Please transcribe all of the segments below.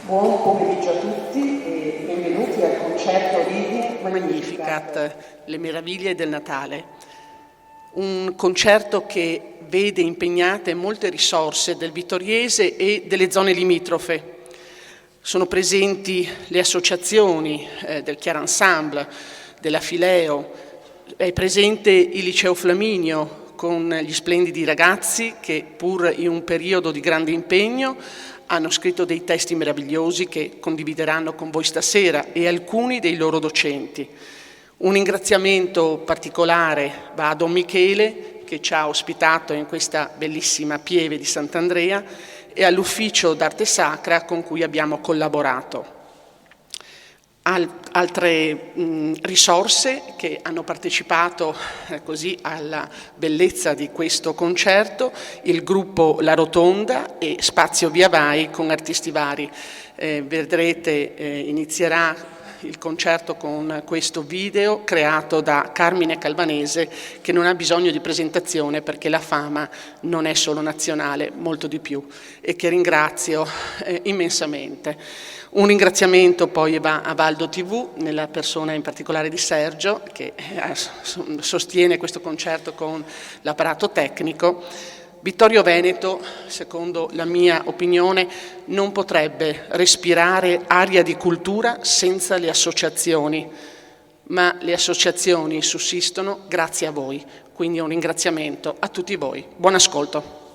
Buon pomeriggio a tutti e benvenuti al concerto Reading Magnificat, le meraviglie del Natale. Un concerto che vede impegnate molte risorse del vittoriese e delle zone limitrofe. Sono presenti le associazioni del Chiara Ensemble, della Fileo, è presente il Liceo Flaminio con gli splendidi ragazzi che, pur in un periodo di grande impegno, hanno scritto dei testi meravigliosi che condivideranno con voi stasera e alcuni dei loro docenti. Un ringraziamento particolare va a Don Michele che ci ha ospitato in questa bellissima pieve di Sant'Andrea e all'ufficio d'arte sacra con cui abbiamo collaborato. Altre risorse che hanno partecipato così alla bellezza di questo concerto, il gruppo La Rotonda e Spazio Via Vai con artisti vari. Vedrete, inizierà il concerto con questo video creato da Carmine Calvanese che non ha bisogno di presentazione perché la fama non è solo nazionale, molto di più, e che ringrazio immensamente. Un ringraziamento poi va a Valdo TV, nella persona in particolare di Sergio, che sostiene questo concerto con l'apparato tecnico. Vittorio Veneto, secondo la mia opinione, non potrebbe respirare aria di cultura senza le associazioni, ma le associazioni sussistono grazie a voi. Quindi un ringraziamento a tutti voi. Buon ascolto.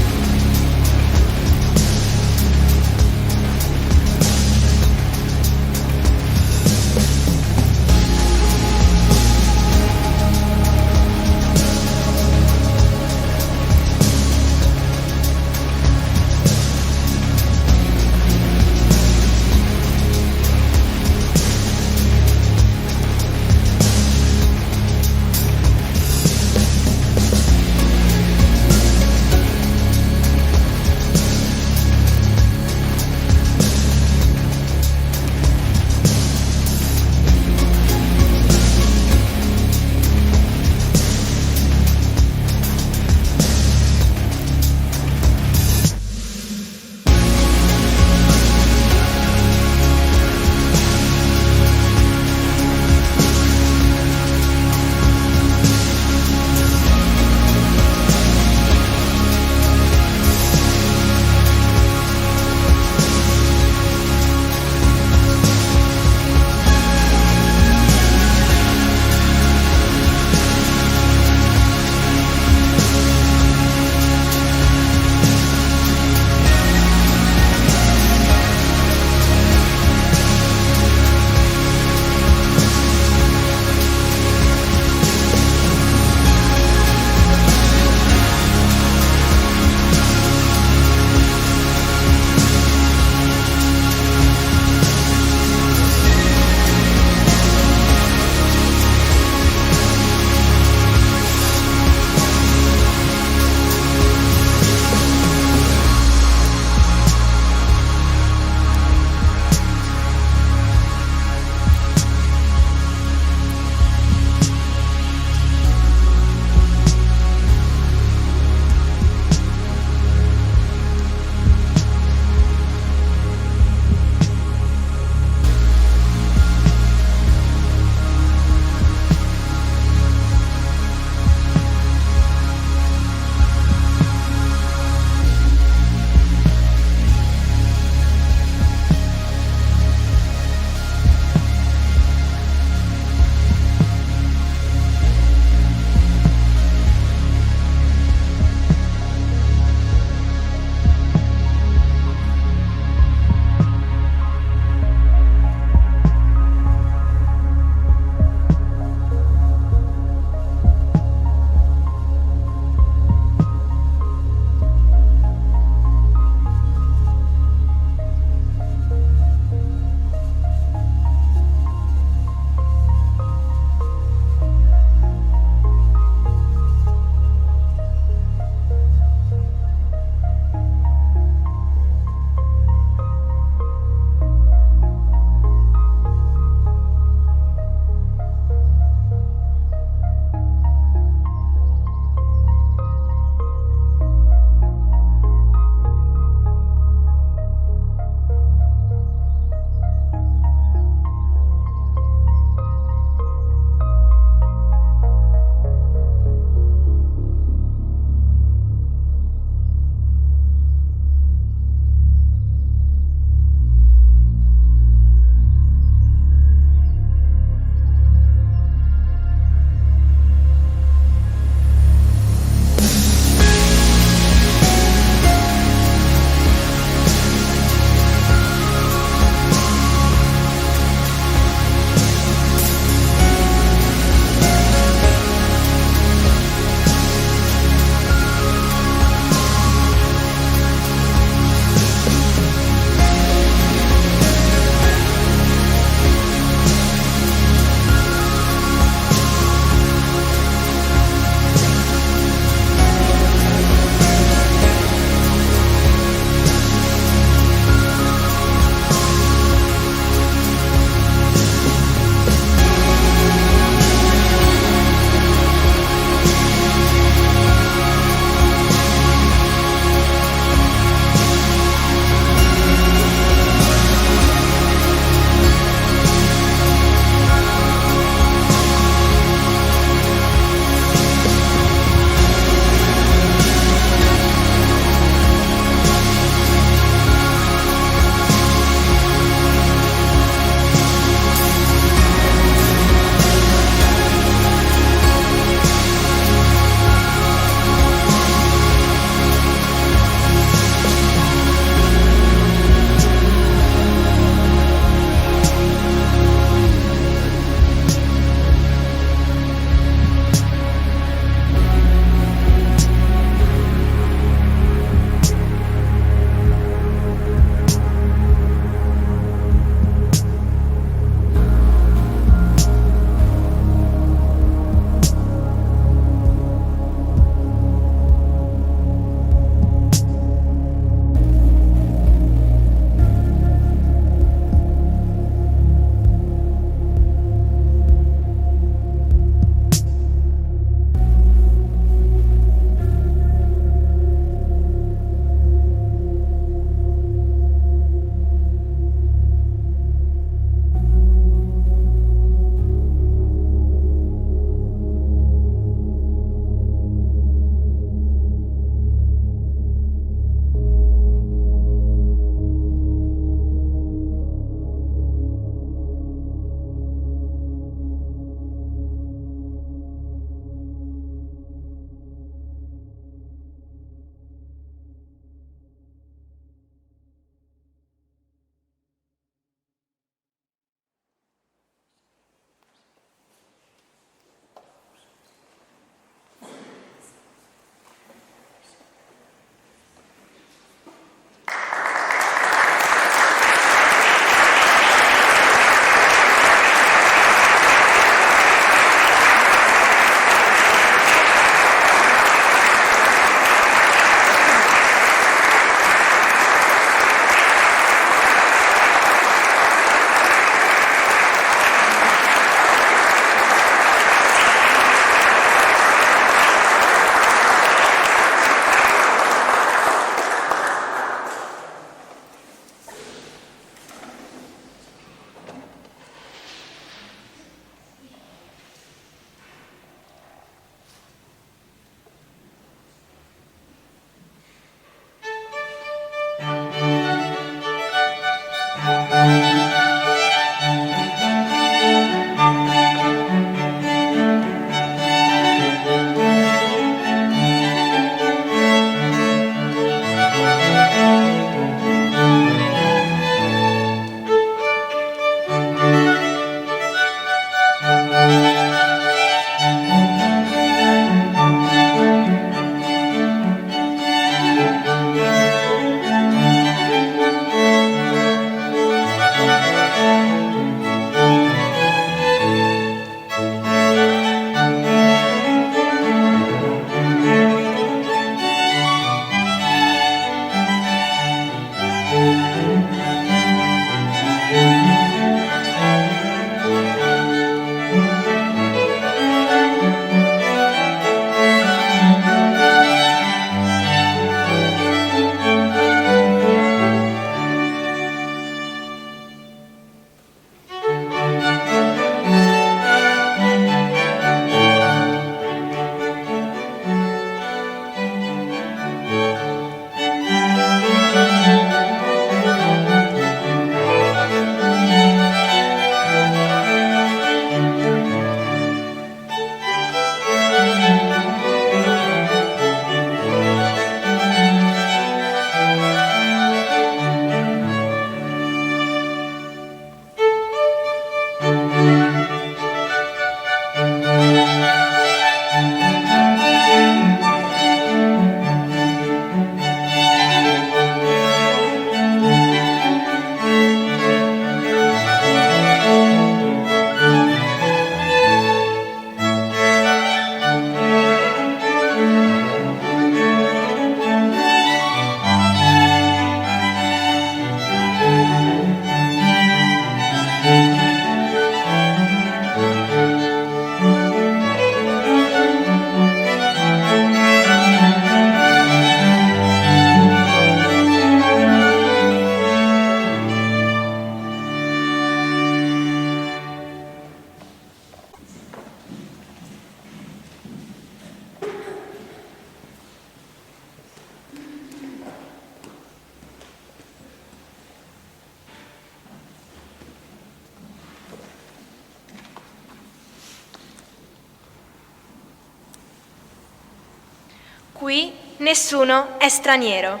Qui nessuno è straniero.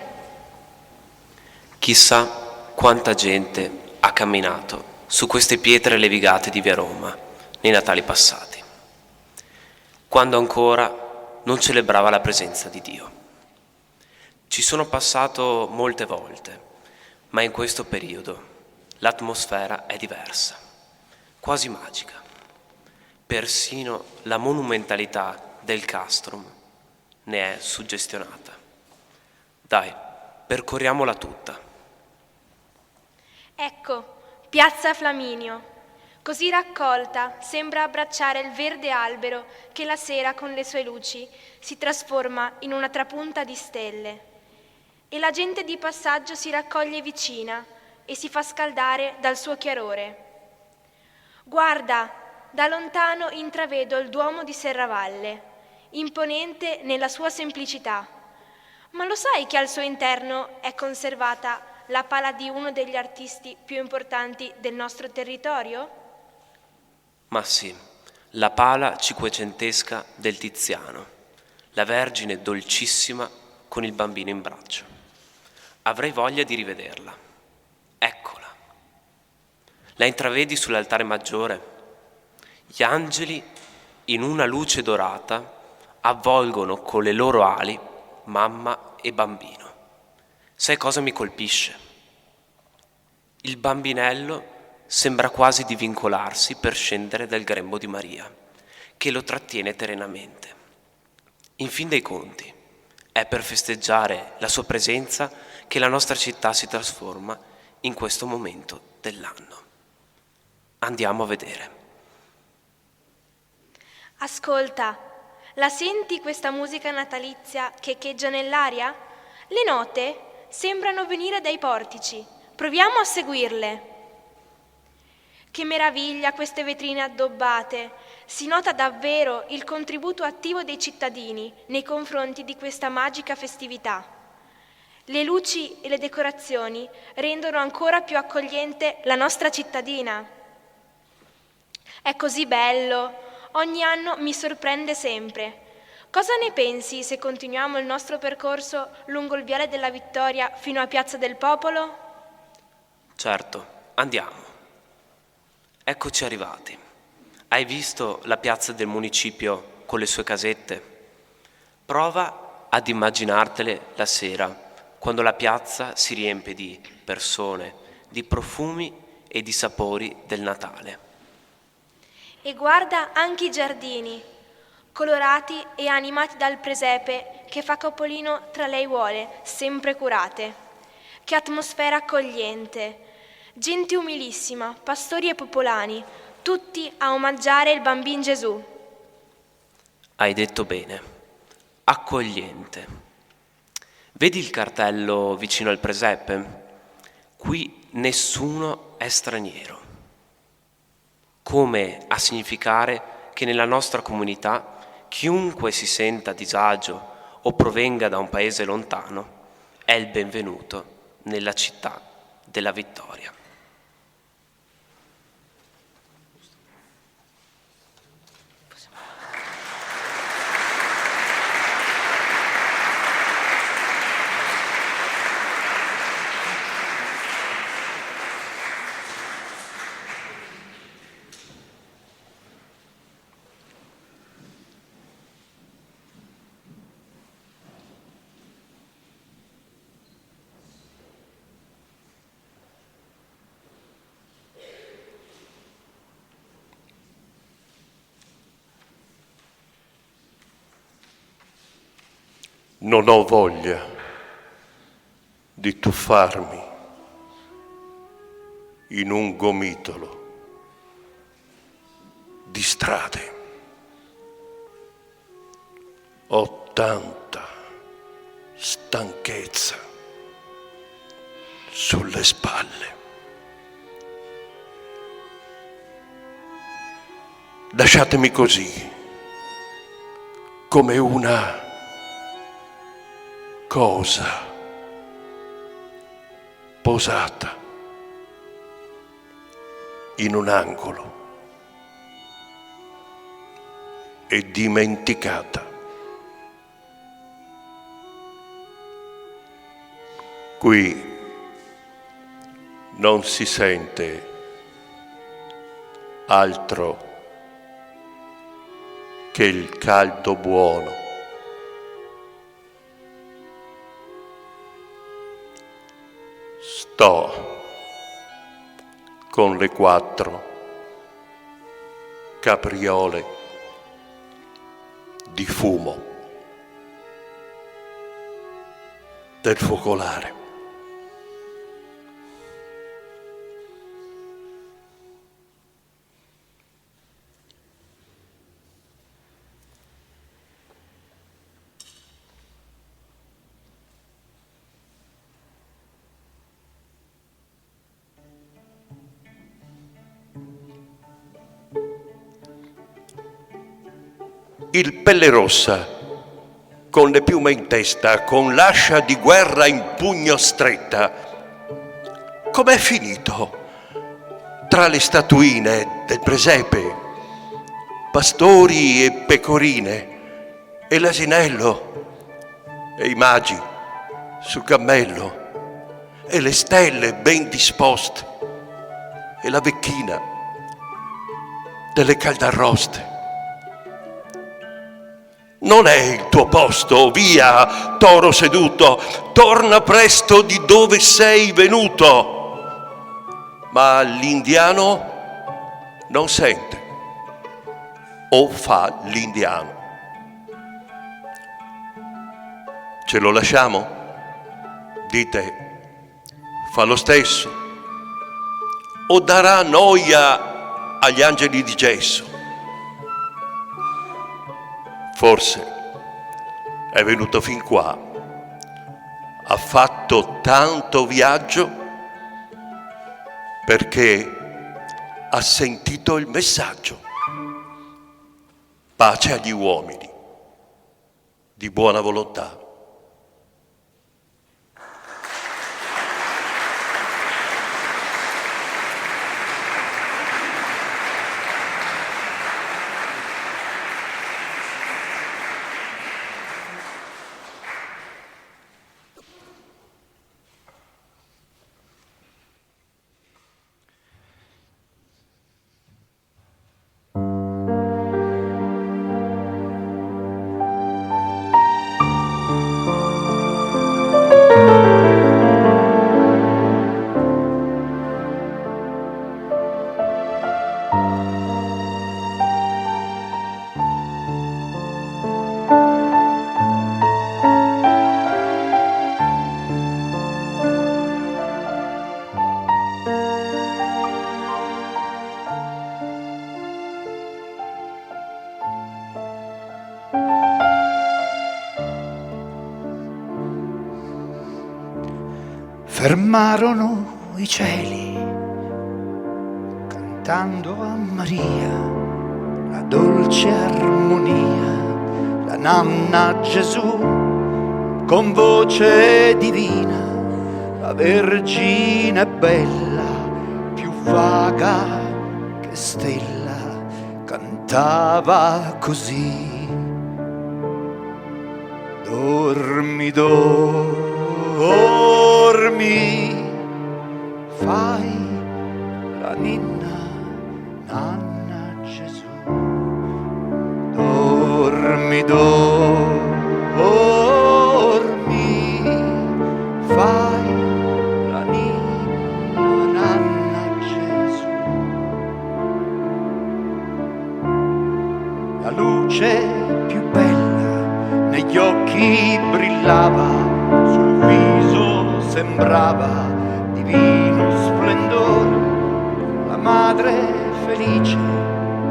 Chissà quanta gente ha camminato su queste pietre levigate di via Roma nei Natali passati, quando ancora non celebrava la presenza di Dio. Ci sono passato molte volte, ma in questo periodo l'atmosfera è diversa, quasi magica. Persino la monumentalità del castrum ne è suggestionata. Dai, percorriamola tutta. Ecco, Piazza Flaminio. Così raccolta sembra abbracciare il verde albero che la sera con le sue luci si trasforma in una trapunta di stelle. E la gente di passaggio si raccoglie vicina e si fa scaldare dal suo chiarore. Guarda, da lontano intravedo il Duomo di Serravalle, imponente nella sua semplicità. Ma lo sai che al suo interno è conservata la pala di uno degli artisti più importanti del nostro territorio? Ma sì, la pala cinquecentesca del Tiziano, la Vergine dolcissima con il bambino in braccio. Avrei voglia di rivederla. Eccola. La intravedi sull'altare maggiore? Gli angeli, in una luce dorata, avvolgono con le loro ali mamma e bambino. Sai cosa mi colpisce? Il bambinello sembra quasi divincolarsi per scendere dal grembo di Maria, che lo trattiene terenamente. In fin dei conti, è per festeggiare la sua presenza che la nostra città si trasforma in questo momento dell'anno. Andiamo a vedere. Ascolta, la senti questa musica natalizia che echeggia nell'aria? Le note sembrano venire dai portici. Proviamo a seguirle. Che meraviglia queste vetrine addobbate! Si nota davvero il contributo attivo dei cittadini nei confronti di questa magica festività. Le luci e le decorazioni rendono ancora più accogliente la nostra cittadina. È così bello, ogni anno mi sorprende sempre. Cosa ne pensi se continuiamo il nostro percorso lungo il Viale della Vittoria fino a Piazza del Popolo? Certo, andiamo. Eccoci arrivati. Hai visto la piazza del municipio con le sue casette? Prova ad immaginartele la sera, quando la piazza si riempie di persone, di profumi e di sapori del Natale. E guarda anche i giardini, colorati e animati dal presepe che fa capolino tra le aiuole, sempre curate. Che atmosfera accogliente! Gente umilissima, pastori e popolani, tutti a omaggiare il bambino Gesù. Hai detto bene, accogliente. Vedi il cartello vicino al presepe? Qui nessuno è straniero. Come a significare che nella nostra comunità chiunque si senta a disagio o provenga da un paese lontano è il benvenuto nella città della Vittoria. Non ho voglia di tuffarmi in un gomitolo di strade. Ho tanta stanchezza sulle spalle. Lasciatemi così, come una cosa posata in un angolo e dimenticata. Qui non si sente altro che il caldo buono. Sto con le 4 capriole di fumo del focolare. Il Pelle Rossa, con le piume in testa, con l'ascia di guerra in pugno stretta, com'è finito tra le statuine del presepe, pastori e pecorine, e l'asinello, e i magi sul cammello, e le stelle ben disposte, e la vecchina delle caldarroste. Non è il tuo posto, via, toro seduto, torna presto di dove sei venuto. Ma l'indiano non sente, o fa l'indiano. Ce lo lasciamo? Dite, fa lo stesso, o darà noia agli angeli di gesso? Forse è venuto fin qua, ha fatto tanto viaggio perché ha sentito il messaggio. Pace agli uomini di buona volontà. Fermarono i cieli cantando a Maria la dolce armonia, la nanna Gesù con voce divina, la Vergine bella, più vaga che stella, cantava così. Dormi, dormi, fai la ninna, nanna Gesù. Dormi, dormi, fai la ninna, nanna Gesù. La luce più bella negli occhi brillava, sul viso sembrava divino splendore, la madre felice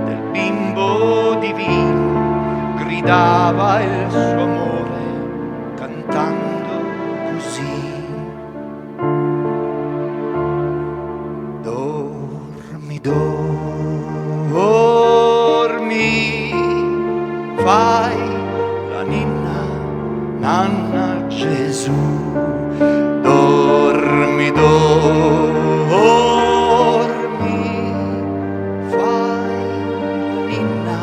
del bimbo divino gridava il suo amore cantando così. Dormi, dormi, fai la ninna, nanna Gesù. Dormi, dormi, fai la ninna,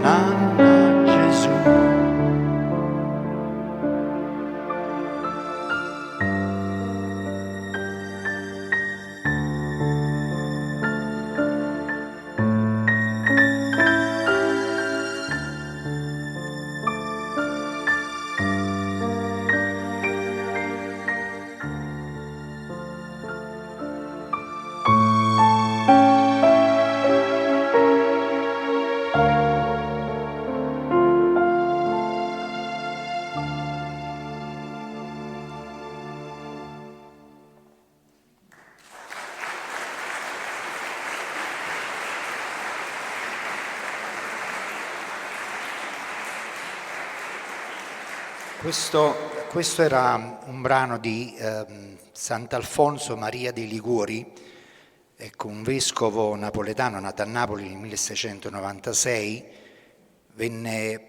nanna Gesù. Questo era un brano di Sant'Alfonso Maria dei Liguori, ecco, un vescovo napoletano nato a Napoli nel 1696, venne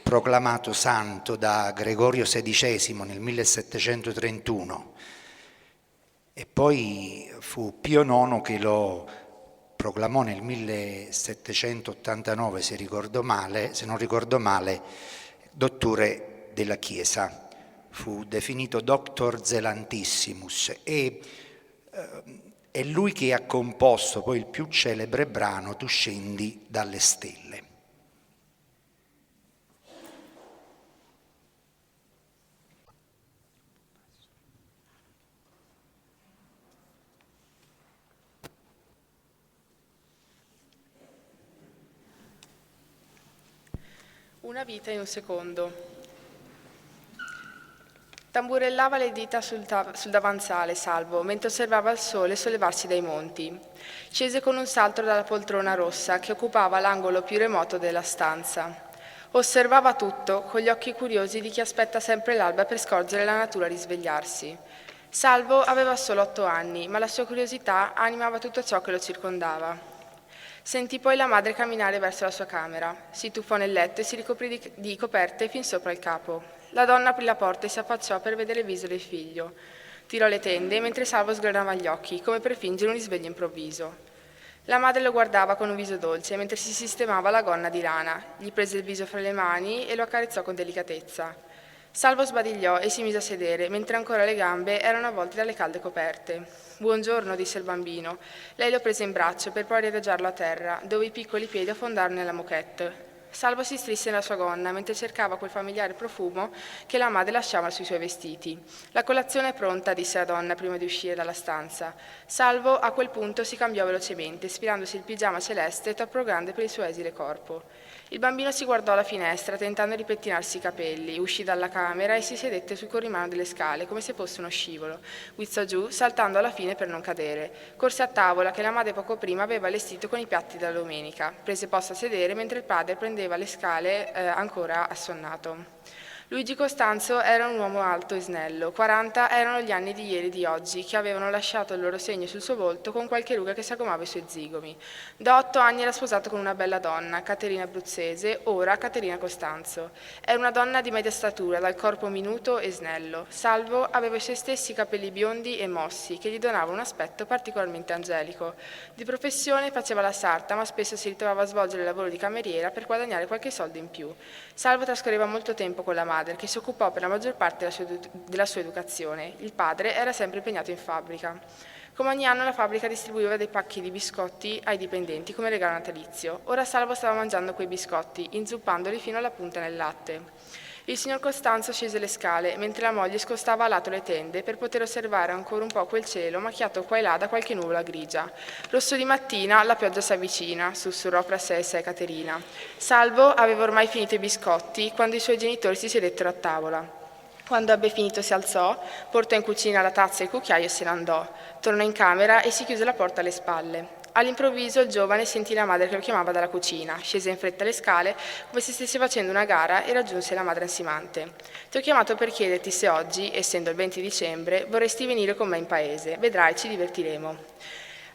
proclamato santo da Gregorio XVI nel 1731 e poi fu Pio IX che lo proclamò nel 1789, se non ricordo male, dottore della Chiesa. Fu definito Doctor Zelantissimus e è lui che ha composto poi il più celebre brano Tu scendi dalle stelle. Una vita in un secondo. Tamburellava le dita sul davanzale, Salvo, mentre osservava il sole sollevarsi dai monti. Scese con un salto dalla poltrona rossa che occupava l'angolo più remoto della stanza. Osservava tutto con gli occhi curiosi di chi aspetta sempre l'alba per scorgere la natura risvegliarsi. Salvo aveva solo 8 anni, ma la sua curiosità animava tutto ciò che lo circondava. Sentì poi la madre camminare verso la sua camera. Si tuffò nel letto e si ricoprì di coperte fin sopra il capo. La donna aprì la porta e si affacciò per vedere il viso del figlio. Tirò le tende mentre Salvo sgranava gli occhi, come per fingere un risveglio improvviso. La madre lo guardava con un viso dolce mentre si sistemava la gonna di lana. Gli prese il viso fra le mani e lo accarezzò con delicatezza. Salvo sbadigliò e si mise a sedere, mentre ancora le gambe erano avvolte dalle calde coperte. «Buongiorno», disse il bambino. Lei lo prese in braccio per poi riadagiarlo a terra, dove i piccoli piedi affondarono nella moquette. Salvo si strinse nella sua gonna mentre cercava quel familiare profumo che la madre lasciava sui suoi vestiti. «La colazione è pronta», disse la donna prima di uscire dalla stanza. Salvo a quel punto si cambiò velocemente, spirandosi il pigiama celeste troppo grande per il suo esile corpo. Il bambino si guardò alla finestra tentando di pettinarsi i capelli, uscì dalla camera e si sedette sul corrimano delle scale come se fosse uno scivolo. Guizzò giù, saltando alla fine per non cadere. Corse a tavola che la madre poco prima aveva allestito con i piatti della domenica. Prese posto a sedere mentre il padre prendeva le scale ancora assonnato. Luigi Costanzo era un uomo alto e snello. 40 erano gli anni di ieri e di oggi, che avevano lasciato il loro segno sul suo volto con qualche ruga che sagomava i suoi zigomi. Da 8 anni era sposato con una bella donna, Caterina Abruzzese, ora Caterina Costanzo. Era una donna di media statura, dal corpo minuto e snello. Salvo aveva i suoi stessi capelli biondi e mossi, che gli donavano un aspetto particolarmente angelico. Di professione faceva la sarta, ma spesso si ritrovava a svolgere il lavoro di cameriera per guadagnare qualche soldo in più. Salvo trascorreva molto tempo con la madre, che si occupò per la maggior parte della sua educazione. Il padre era sempre impegnato in fabbrica. Come ogni anno la fabbrica distribuiva dei pacchi di biscotti ai dipendenti come regalo natalizio. Ora Salvo stava mangiando quei biscotti, inzuppandoli fino alla punta nel latte. Il signor Costanzo scese le scale, mentre la moglie scostava a lato le tende per poter osservare ancora un po' quel cielo macchiato qua e là da qualche nuvola grigia. Rosso di mattina, la pioggia si avvicina, sussurrò fra sé e sé Caterina. Salvo aveva ormai finito i biscotti quando i suoi genitori si sedettero a tavola. Quando ebbe finito si alzò, portò in cucina la tazza e il cucchiaio e se ne andò. Tornò in camera e si chiuse la porta alle spalle. All'improvviso il giovane sentì la madre che lo chiamava dalla cucina, scese in fretta le scale come se stesse facendo una gara e raggiunse la madre ansimante. Ti ho chiamato per chiederti se oggi, essendo il 20 dicembre, vorresti venire con me in paese. Vedrai, ci divertiremo.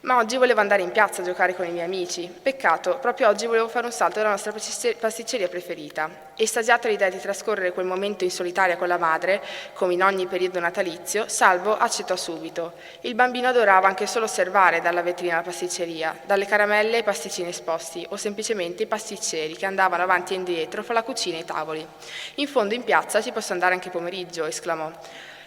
Ma oggi volevo andare in piazza a giocare con i miei amici. Peccato, proprio oggi volevo fare un salto dalla nostra pasticceria preferita. Estasiata l'idea di trascorrere quel momento in solitaria con la madre, come in ogni periodo natalizio, Salvo accettò subito. Il bambino adorava anche solo osservare dalla vetrina la pasticceria, dalle caramelle ai pasticcini esposti, o semplicemente i pasticceri che andavano avanti e indietro fra la cucina e i tavoli. In fondo in piazza ci posso andare anche pomeriggio, esclamò.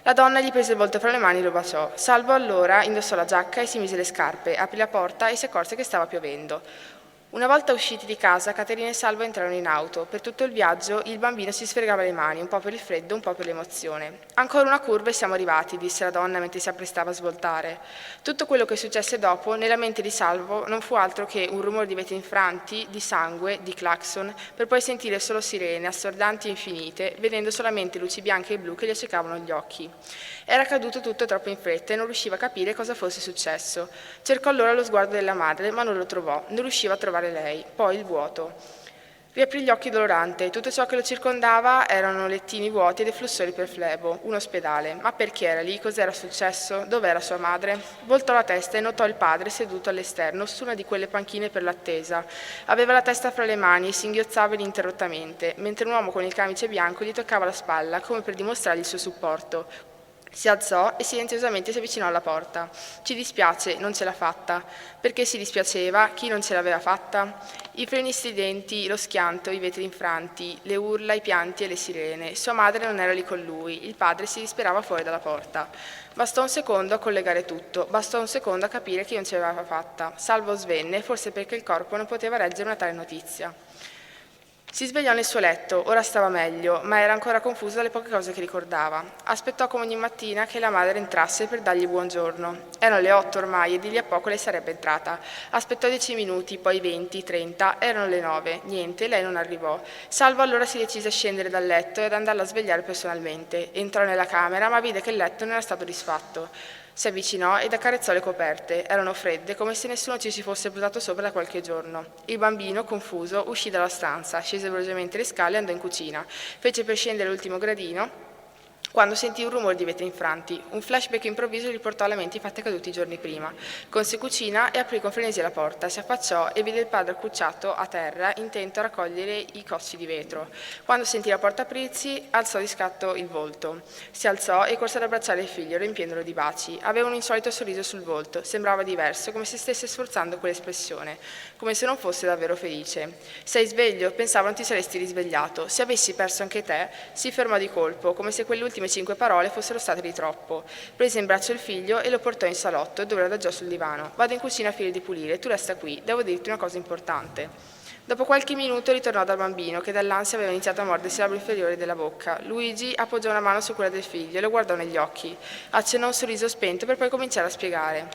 La donna gli prese il volto fra le mani e lo baciò. Salvo allora indossò la giacca e si mise le scarpe, aprì la porta e si accorse che stava piovendo. Una volta usciti di casa, Caterina e Salvo entrarono in auto. Per tutto il viaggio il bambino si sfregava le mani, un po' per il freddo, un po' per l'emozione. Ancora una curva e siamo arrivati, disse la donna mentre si apprestava a svoltare. Tutto quello che successe dopo, nella mente di Salvo, non fu altro che un rumore di vetri infranti, di sangue, di clacson, per poi sentire solo sirene, assordanti e infinite, vedendo solamente luci bianche e blu che gli accecavano gli occhi. Era accaduto tutto troppo in fretta e non riusciva a capire cosa fosse successo. Cercò allora lo sguardo della madre, ma non lo trovò, non riusciva a trovare lei, poi il vuoto. Riaprì gli occhi dolorante, tutto ciò che lo circondava erano lettini vuoti ed efflussori per flebo, un ospedale. Ma perché era lì? Cos'era successo? Dov'era sua madre? Voltò la testa e notò il padre seduto all'esterno su una di quelle panchine per l'attesa. Aveva la testa fra le mani e singhiozzava ininterrottamente, mentre un uomo con il camice bianco gli toccava la spalla come per dimostrargli il suo supporto. Si alzò e silenziosamente si avvicinò alla porta. Ci dispiace, non ce l'ha fatta. Perché si dispiaceva? Chi non ce l'aveva fatta? I freni stridenti, lo schianto, i vetri infranti, le urla, i pianti e le sirene. Sua madre non era lì con lui, il padre si disperava fuori dalla porta. Bastò un secondo a collegare tutto, bastò un secondo a capire chi non ce l'aveva fatta. Salvo svenne, forse perché il corpo non poteva reggere una tale notizia. Si svegliò nel suo letto, ora stava meglio, ma era ancora confuso dalle poche cose che ricordava. Aspettò come ogni mattina che la madre entrasse per dargli buongiorno. Erano le 8 ormai e di lì a poco lei sarebbe entrata. Aspettò 10 minuti, poi 20, 30, erano le 9. Niente, lei non arrivò. Salvo allora si decise a scendere dal letto e ad andarla a svegliare personalmente. Entrò nella camera, ma vide che il letto non era stato disfatto. Si avvicinò ed accarezzò le coperte. Erano fredde, come se nessuno ci si fosse buttato sopra da qualche giorno. Il bambino, confuso, uscì dalla stanza, scese velocemente le scale e andò in cucina. Fece per scendere l'ultimo gradino quando sentì un rumore di vetri infranti. Un flashback improvviso gli portò alla mente i fatti accaduti i giorni prima. Corse in cucina e aprì con frenesia la porta. Si affacciò e vide il padre accucciato a terra, intento a raccogliere i cocci di vetro. Quando sentì la porta aprirsi, alzò di scatto il volto. Si alzò e corse ad abbracciare il figlio, riempiendolo di baci. Aveva un insolito sorriso sul volto. Sembrava diverso, come se stesse sforzando quell'espressione, come se non fosse davvero felice. Sei sveglio? Pensavo non ti saresti risvegliato. Se avessi perso anche te, si fermò di colpo, come se quelle ultime 5 parole fossero state di troppo. Prese in braccio il figlio e lo portò in salotto, dove lo adagiò sul divano. Vado in cucina a finire di pulire, tu resta qui, devo dirti una cosa importante. Dopo qualche minuto ritornò dal bambino, che dall'ansia aveva iniziato a mordersi il labbro inferiore della bocca. Luigi appoggiò una mano su quella del figlio e lo guardò negli occhi. Accennò un sorriso spento per poi cominciare a spiegare.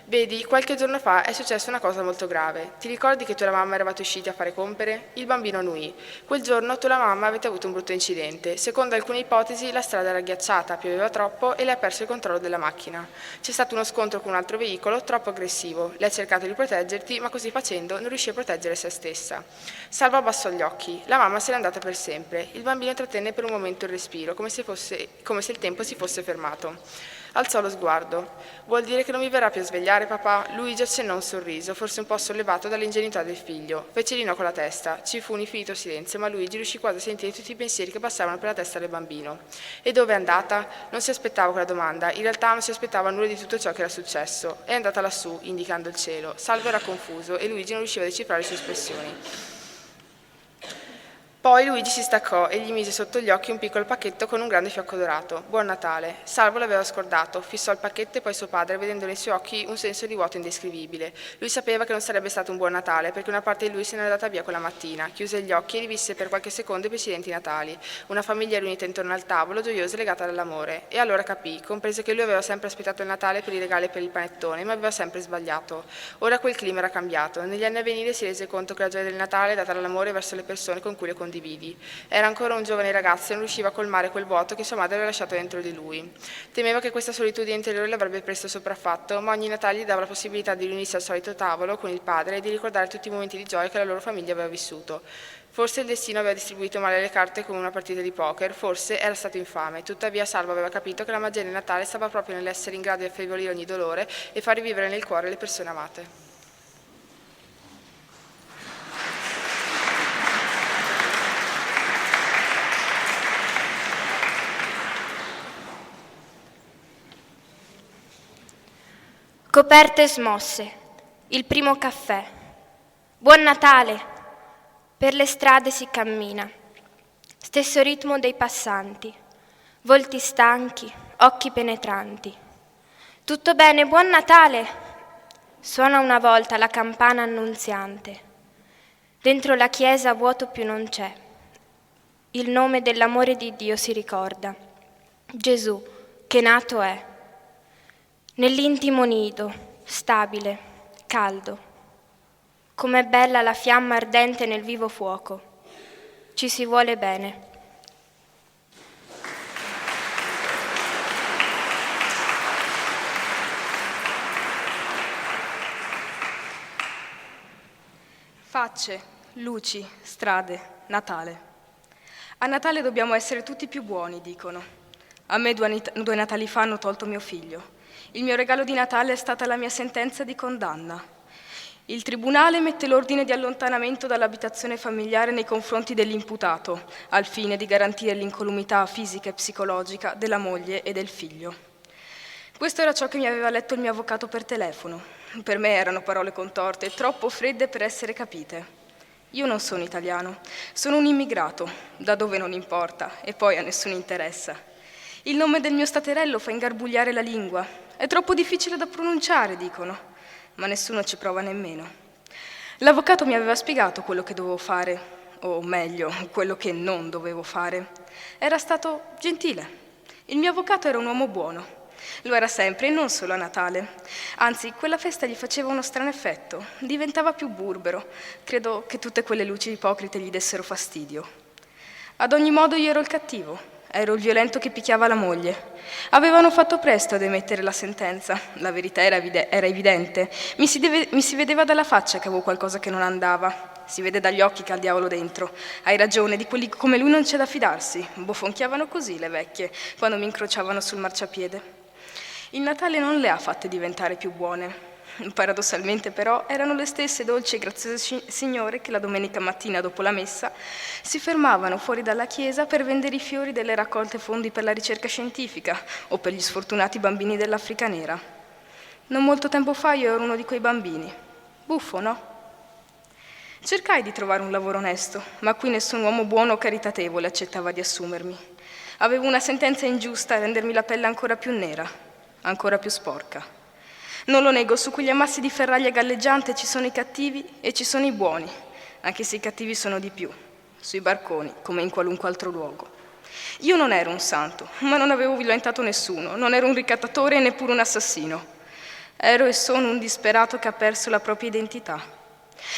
Vedi, qualche giorno fa è successa una cosa molto grave. Ti ricordi che tu e la mamma eravate usciti a fare compere? Il bambino annuì. Quel giorno tu e la mamma avete avuto un brutto incidente. Secondo alcune ipotesi la strada era ghiacciata, pioveva troppo e lei ha perso il controllo della macchina. C'è stato uno scontro con un altro veicolo troppo aggressivo. Lei ha cercato di proteggerti, ma così facendo non riuscì a proteggere se stessa. Salvo abbassò gli occhi. La mamma se n'è andata per sempre. Il bambino trattenne per un momento il respiro, come se il tempo si fosse fermato. Alzò lo sguardo. Vuol dire che non mi verrà più a svegliare, papà? Luigi accennò un sorriso, forse un po' sollevato dall'ingenuità del figlio. Fece di no con la testa. Ci fu un infinito silenzio, ma Luigi riuscì quasi a sentire tutti i pensieri che passavano per la testa del bambino. E dove è andata? Non si aspettava quella domanda. In realtà non si aspettava nulla di tutto ciò che era successo. È andata lassù, indicando il cielo. Salvo era confuso e Luigi non riusciva a decifrare le sue espressioni. Poi Luigi si staccò e gli mise sotto gli occhi un piccolo pacchetto con un grande fiocco dorato. Buon Natale. Salvo l'aveva scordato, fissò il pacchetto e poi suo padre, vedendo nei suoi occhi un senso di vuoto indescrivibile. Lui sapeva che non sarebbe stato un buon Natale, perché una parte di lui se n'era andata via quella mattina. Chiuse gli occhi e rivisse per qualche secondo i precedenti Natali. Una famiglia riunita intorno al tavolo, gioiosa e legata dall'amore. E allora capì, comprese che lui aveva sempre aspettato il Natale per i regali e per il panettone, ma aveva sempre sbagliato. Ora quel clima era cambiato. Negli anni a venire si rese conto che la gioia del Natale è data dall'amore verso le persone con cui le condividi. Era ancora un giovane ragazzo e non riusciva a colmare quel vuoto che sua madre aveva lasciato dentro di lui. Temeva che questa solitudine interiore l'avrebbe presto sopraffatto, ma ogni Natale gli dava la possibilità di riunirsi al solito tavolo con il padre e di ricordare tutti i momenti di gioia che la loro famiglia aveva vissuto. Forse il destino aveva distribuito male le carte come una partita di poker, forse era stato infame. Tuttavia Salvo aveva capito che la magia del Natale stava proprio nell'essere in grado di affievolire ogni dolore e far rivivere nel cuore le persone amate. Coperte smosse, il primo caffè. Buon Natale! Per le strade si cammina, stesso ritmo dei passanti, volti stanchi, occhi penetranti. Tutto bene, buon Natale! Suona una volta la campana annunziante. Dentro la chiesa vuoto più non c'è. Il nome dell'amore di Dio si ricorda. Gesù, che nato è. Nell'intimo nido, stabile, caldo. Com'è bella la fiamma ardente nel vivo fuoco. Ci si vuole bene. Facce, luci, strade, Natale. A Natale dobbiamo essere tutti più buoni, dicono. A me 2 Natali fa hanno tolto mio figlio. Il mio regalo di Natale è stata la mia sentenza di condanna. Il tribunale mette l'ordine di allontanamento dall'abitazione familiare nei confronti dell'imputato, al fine di garantire l'incolumità fisica e psicologica della moglie e del figlio. Questo era ciò che mi aveva letto il mio avvocato per telefono. Per me erano parole contorte, troppo fredde per essere capite. Io non sono italiano, sono un immigrato, da dove non importa, e poi a nessuno interessa. Il nome del mio staterello fa ingarbugliare la lingua. È troppo difficile da pronunciare, dicono, ma nessuno ci prova nemmeno. L'avvocato mi aveva spiegato quello che dovevo fare, o meglio, quello che non dovevo fare. Era stato gentile. Il mio avvocato era un uomo buono. Lo era sempre e non solo a Natale. Anzi, quella festa gli faceva uno strano effetto. Diventava più burbero. Credo che tutte quelle luci ipocrite gli dessero fastidio. Ad ogni modo io ero il cattivo. Ero il violento che picchiava la moglie. Avevano fatto presto ad emettere la sentenza. La verità era evidente. Mi si vedeva dalla faccia che avevo qualcosa che non andava. Si vede dagli occhi che ha il diavolo dentro. Hai ragione, di quelli come lui non c'è da fidarsi. Bofonchiavano così le vecchie, quando mi incrociavano sul marciapiede. Il Natale non le ha fatte diventare più buone. Paradossalmente però erano le stesse dolci e graziose signore che la domenica mattina dopo la messa si fermavano fuori dalla chiesa per vendere i fiori delle raccolte fondi per la ricerca scientifica o per gli sfortunati bambini dell'Africa nera. Non molto tempo fa io ero uno di quei bambini. Buffo, no? Cercai di trovare un lavoro onesto, ma qui nessun uomo buono o caritatevole accettava di assumermi. Avevo una sentenza ingiusta a rendermi la pelle ancora più nera, ancora più sporca. Non lo nego, su quegli ammassi di ferraglia galleggiante ci sono i cattivi e ci sono i buoni, anche se i cattivi sono di più, sui barconi come in qualunque altro luogo. Io non ero un santo, ma non avevo violentato nessuno, non ero un ricattatore e neppure un assassino. Ero e sono un disperato che ha perso la propria identità.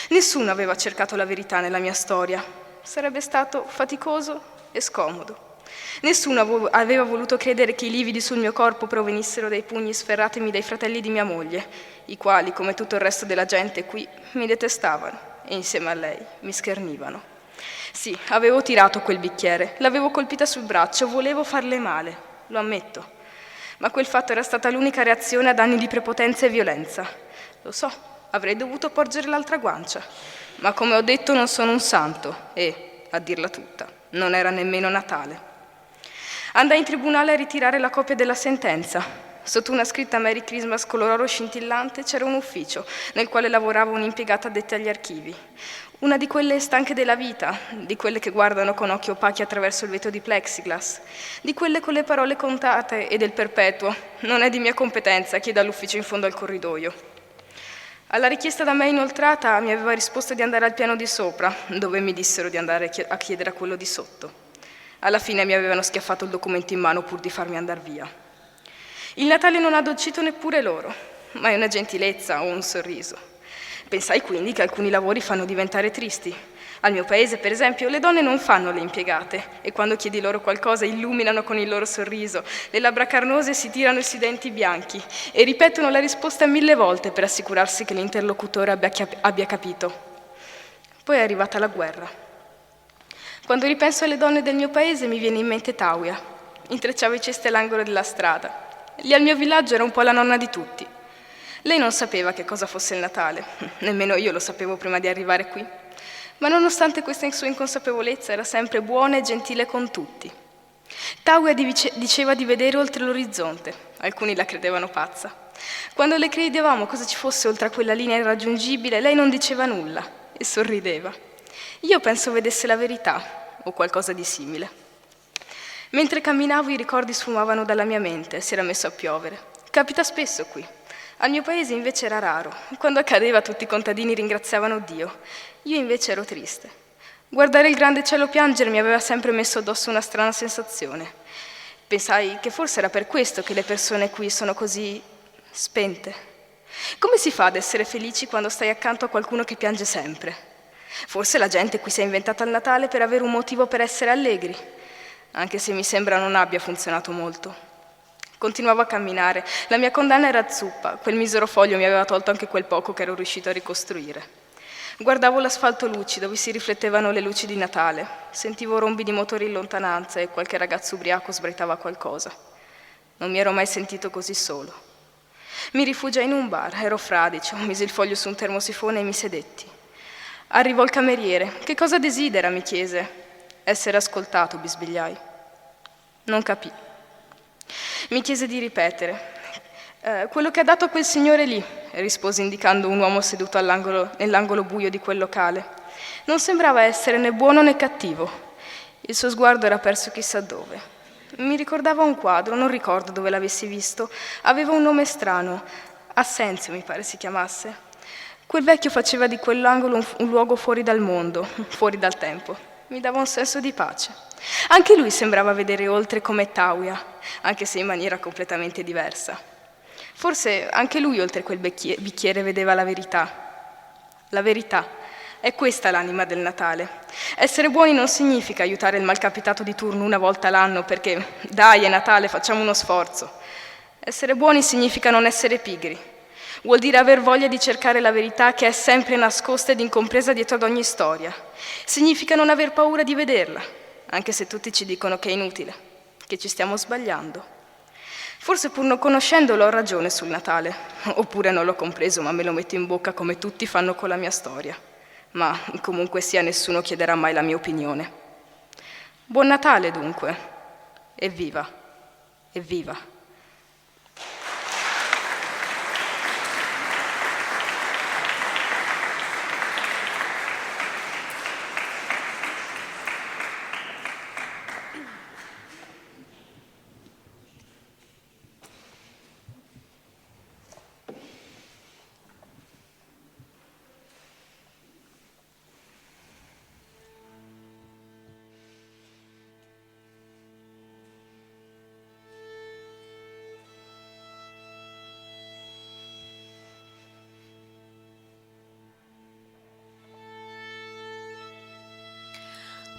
Nessuno aveva cercato la verità nella mia storia. Sarebbe stato faticoso e scomodo. Nessuno aveva voluto credere che i lividi sul mio corpo provenissero dai pugni sferratemi dai fratelli di mia moglie, i quali, come tutto il resto della gente qui, mi detestavano e insieme a lei mi schernivano. Sì, avevo tirato quel bicchiere, l'avevo colpita sul braccio, volevo farle male, lo ammetto. Ma quel fatto era stata l'unica reazione ad anni di prepotenza e violenza. Lo so, avrei dovuto porgere l'altra guancia, ma come ho detto non sono un santo e, a dirla tutta, non era nemmeno Natale. Andai in tribunale a ritirare la copia della sentenza. Sotto una scritta Merry Christmas color oro scintillante c'era un ufficio nel quale lavorava un'impiegata addetta agli archivi. Una di quelle stanche della vita, di quelle che guardano con occhi opachi attraverso il vetro di plexiglass, di quelle con le parole contate e del perpetuo. Non è di mia competenza, chieda all'ufficio in fondo al corridoio. Alla richiesta da me inoltrata mi aveva risposto di andare al piano di sopra, dove mi dissero di andare a chiedere a quello di sotto. Alla fine mi avevano schiaffato il documento in mano pur di farmi andar via. Il Natale non ha addolcito neppure loro, ma è una gentilezza o un sorriso. Pensai quindi che alcuni lavori fanno diventare tristi. Al mio paese, per esempio, le donne non fanno le impiegate e quando chiedi loro qualcosa illuminano con il loro sorriso, le labbra carnose si tirano sui denti bianchi e ripetono la risposta 1000 volte per assicurarsi che l'interlocutore abbia capito. Poi è arrivata la guerra. Quando ripenso alle donne del mio paese mi viene in mente Tauia. Intrecciava i cesti all'angolo della strada. Lì al mio villaggio era un po' la nonna di tutti. Lei non sapeva che cosa fosse il Natale, nemmeno io lo sapevo prima di arrivare qui, ma nonostante questa sua inconsapevolezza era sempre buona e gentile con tutti. Tauia diceva di vedere oltre l'orizzonte, alcuni la credevano pazza. Quando le chiedevamo cosa ci fosse oltre a quella linea irraggiungibile, lei non diceva nulla e sorrideva. Io penso vedesse la verità o qualcosa di simile. Mentre camminavo i ricordi sfumavano dalla mia mente, si era messo a piovere. Capita spesso qui. Al mio paese invece era raro. Quando accadeva tutti i contadini ringraziavano Dio. Io invece ero triste. Guardare il grande cielo piangere mi aveva sempre messo addosso una strana sensazione. Pensai che forse era per questo che le persone qui sono così spente. Come si fa ad essere felici quando stai accanto a qualcuno che piange sempre? Forse la gente qui si è inventata il Natale per avere un motivo per essere allegri, anche se mi sembra non abbia funzionato molto. Continuavo a camminare, la mia condanna era zuppa, quel misero foglio mi aveva tolto anche quel poco che ero riuscito a ricostruire. Guardavo l'asfalto lucido, dove si riflettevano le luci di Natale, sentivo rombi di motori in lontananza e qualche ragazzo ubriaco sbraitava qualcosa. Non mi ero mai sentito così solo. Mi rifugiai in un bar, ero fradicio, misi il foglio su un termosifone e mi sedetti. Arrivò il cameriere. «Che cosa desidera?» mi chiese. «Essere ascoltato», bisbigliai. Non capì. Mi chiese di ripetere. «Quello che ha dato a quel signore lì», risposi indicando un uomo seduto nell'angolo buio di quel locale. Non sembrava essere né buono né cattivo. Il suo sguardo era perso chissà dove. Mi ricordava un quadro, non ricordo dove l'avessi visto. Aveva un nome strano. Assenzio mi pare si chiamasse. Quel vecchio faceva di quell'angolo un luogo fuori dal mondo, fuori dal tempo. Mi dava un senso di pace. Anche lui sembrava vedere oltre come Tauia, anche se in maniera completamente diversa. Forse anche lui oltre quel bicchiere vedeva la verità. La verità. È questa l'anima del Natale. Essere buoni non significa aiutare il malcapitato di turno una volta l'anno perché, dai, è Natale, facciamo uno sforzo. Essere buoni significa non essere pigri. Vuol dire aver voglia di cercare la verità che è sempre nascosta ed incompresa dietro ad ogni storia. Significa non aver paura di vederla, anche se tutti ci dicono che è inutile, che ci stiamo sbagliando. Forse pur non conoscendolo ho ragione sul Natale, oppure non l'ho compreso ma me lo metto in bocca come tutti fanno con la mia storia. Ma comunque sia nessuno chiederà mai la mia opinione. Buon Natale dunque, evviva, evviva.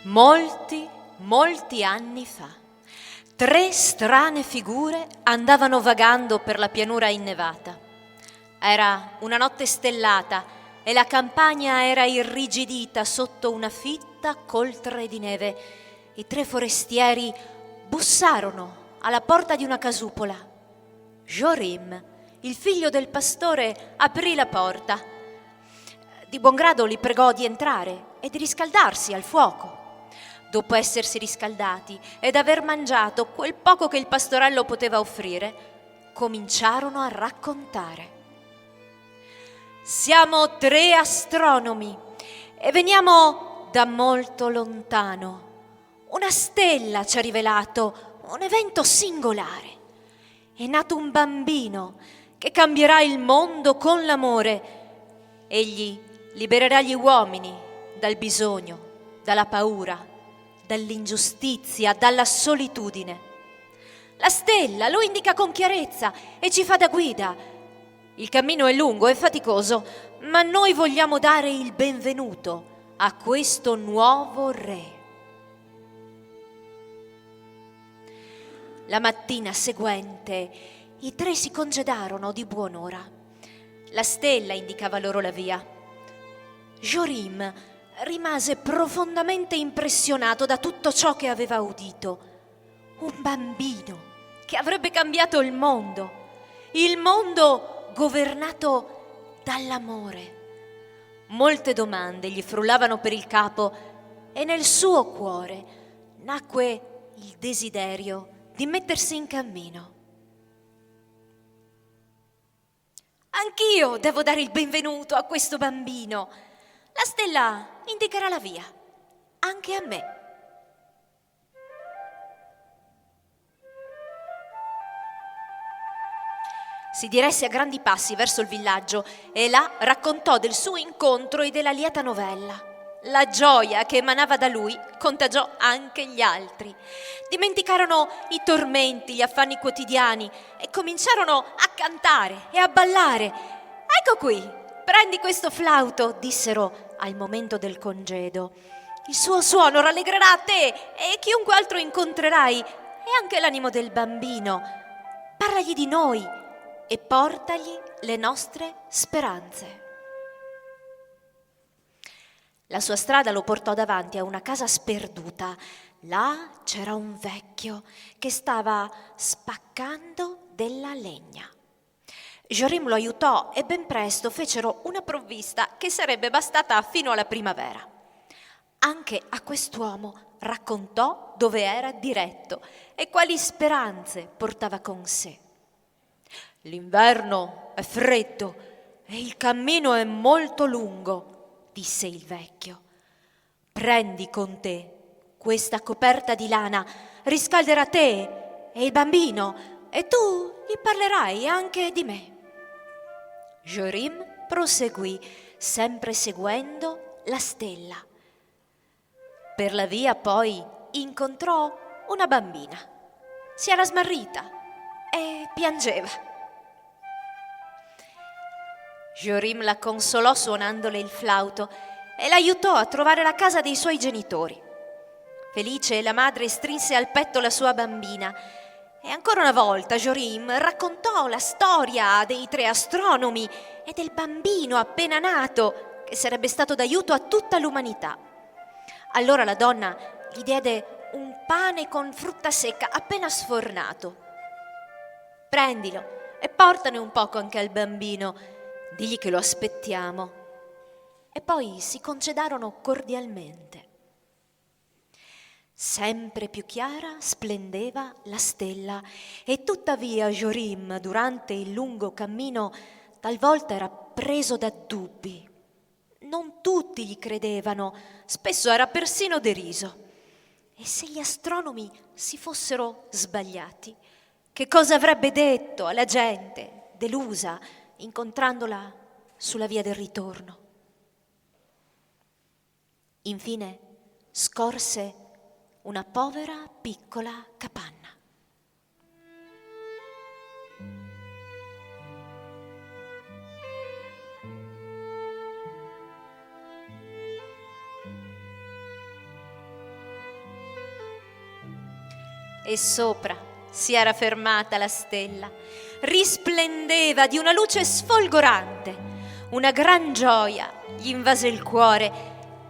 Molti anni fa, 3 strane figure andavano vagando per la pianura innevata. Era una notte stellata e la campagna era irrigidita sotto una fitta coltre di neve. I 3 forestieri bussarono alla porta di una casupola. Jorim, il figlio del pastore, aprì la porta. Di buon grado li pregò di entrare e di riscaldarsi al fuoco. Dopo essersi riscaldati ed aver mangiato quel poco che il pastorello poteva offrire, cominciarono a raccontare. Siamo 3 astronomi e veniamo da molto lontano. Una stella ci ha rivelato un evento singolare. È nato un bambino che cambierà il mondo con l'amore. Egli libererà gli uomini dal bisogno, dalla paura, dall'ingiustizia, dalla solitudine. La stella lo indica con chiarezza e ci fa da guida. Il cammino è lungo e faticoso, ma noi vogliamo dare il benvenuto a questo nuovo re. La mattina seguente i 3 si congedarono di buon'ora. La stella indicava loro la via. Jorim rimase profondamente impressionato da tutto ciò che aveva udito. Un bambino che avrebbe cambiato il mondo governato dall'amore. Molte domande gli frullavano per il capo e nel suo cuore nacque il desiderio di mettersi in cammino. Anch'io devo dare il benvenuto a questo bambino. La stella indicherà la via, anche a me. Si diresse a grandi passi verso il villaggio e là raccontò del suo incontro e della lieta novella. La gioia che emanava da lui contagiò anche gli altri. Dimenticarono i tormenti, gli affanni quotidiani e cominciarono a cantare e a ballare. Ecco qui, prendi questo flauto, dissero al momento del congedo. Il suo suono rallegrerà te e chiunque altro incontrerai e anche l'animo del bambino. Parlagli di noi e portagli le nostre speranze. La sua strada lo portò davanti a una casa sperduta. Là c'era un vecchio che stava spaccando della legna. Jorim lo aiutò e ben presto fecero una provvista che sarebbe bastata fino alla primavera. Anche a quest'uomo raccontò dove era diretto e quali speranze portava con sé. L'inverno è freddo e il cammino è molto lungo, disse il vecchio. Prendi con te questa coperta di lana, riscalderà te e il bambino e tu gli parlerai anche di me. Jorim proseguì, sempre seguendo la stella. Per la via poi incontrò una bambina. Si era smarrita e piangeva. Jorim la consolò suonandole il flauto e l'aiutò a trovare la casa dei suoi genitori. Felice, la madre strinse al petto la sua bambina e ancora una volta Jorim raccontò la storia dei 3 astronomi e del bambino appena nato che sarebbe stato d'aiuto a tutta l'umanità. Allora la donna gli diede un pane con frutta secca appena sfornato. Prendilo e portane un poco anche al bambino. Digli che lo aspettiamo. E poi si congedarono cordialmente. Sempre più chiara splendeva la stella e tuttavia Jorim, durante il lungo cammino, talvolta era preso da dubbi. Non tutti gli credevano, spesso era persino deriso. E se gli astronomi si fossero sbagliati, che cosa avrebbe detto alla gente delusa incontrandola sulla via del ritorno? Infine scorse una povera piccola capanna. e sopra si era fermata la stella. Risplendeva di una luce sfolgorante. Una gran gioia gli invase il cuore.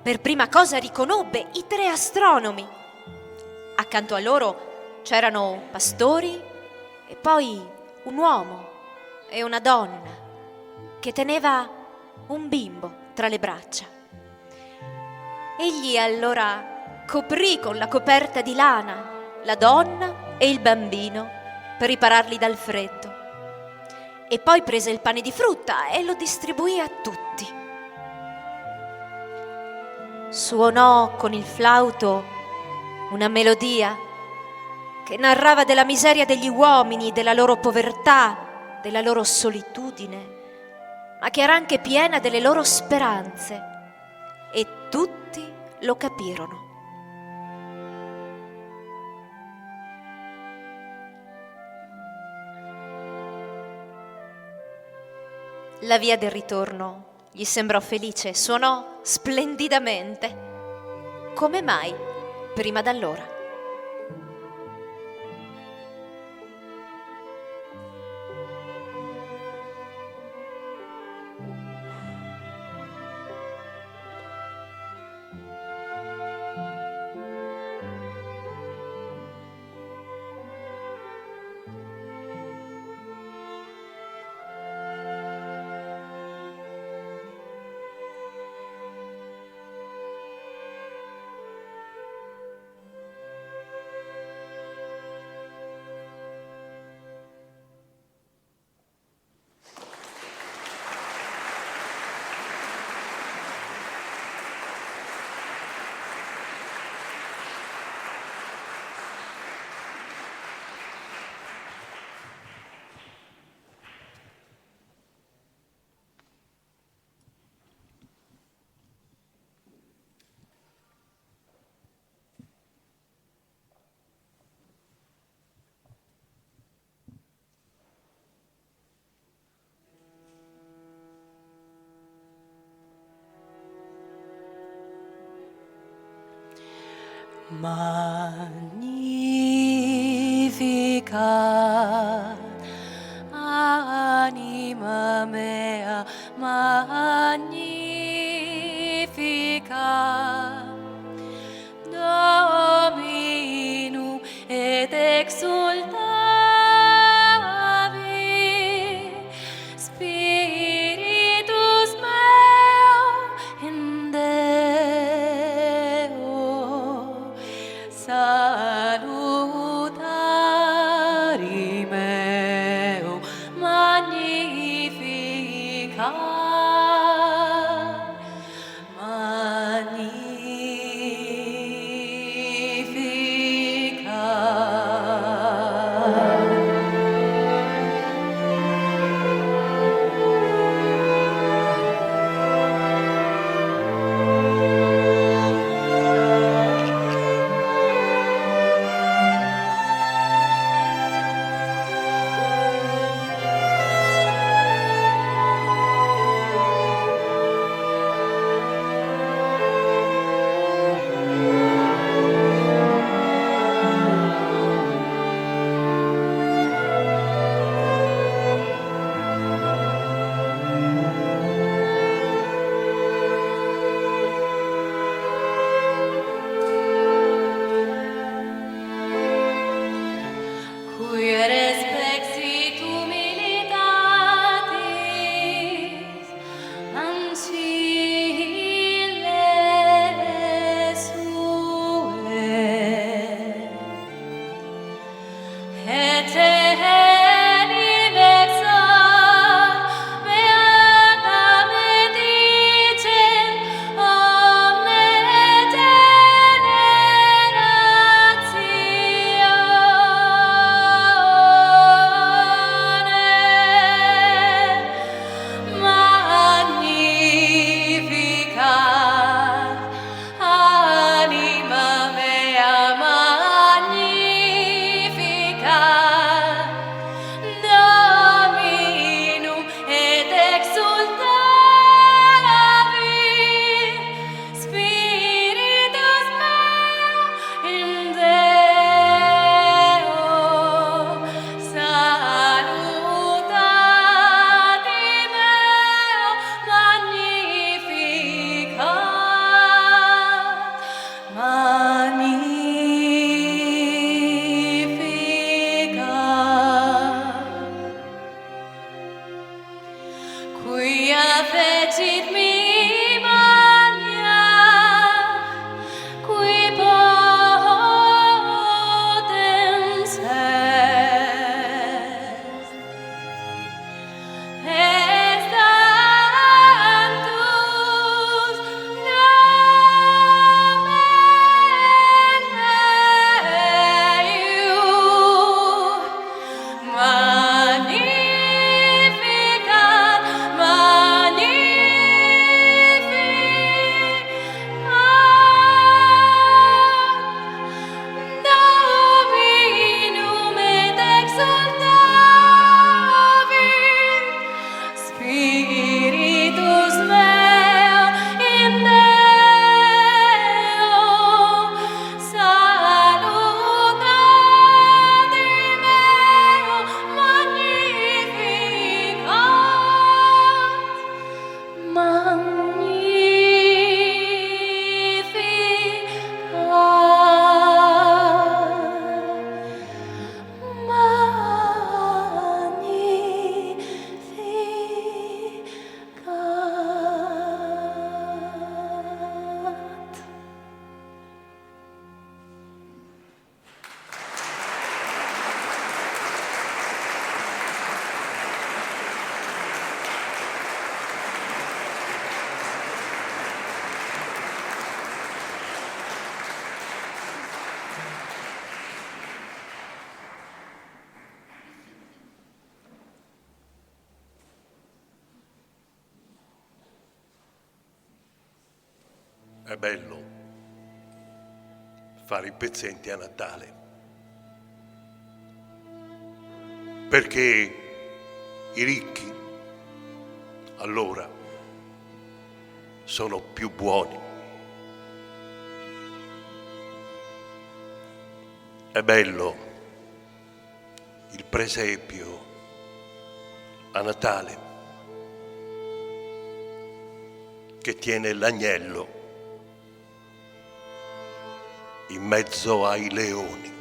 Per prima cosa riconobbe i 3 astronomi. Accanto a loro c'erano pastori e poi un uomo e una donna che teneva un bimbo tra le braccia. Egli allora coprì con la coperta di lana la donna e il bambino per ripararli dal freddo e poi prese il pane di frutta e lo distribuì a tutti. Suonò con il flauto una melodia che narrava della miseria degli uomini, della loro povertà, della loro solitudine, ma che era anche piena delle loro speranze, e tutti lo capirono. La via del ritorno gli sembrò felice, suonò splendidamente. Come mai prima d'allora? Magnificat anima mea, magnificat Dominum et exultavi Spiritus meo in Deo salutari meo magnificat. È bello fare i pezzenti a Natale, perché i ricchi allora sono più buoni. È bello il presepio a Natale che tiene l'agnello in mezzo ai leoni.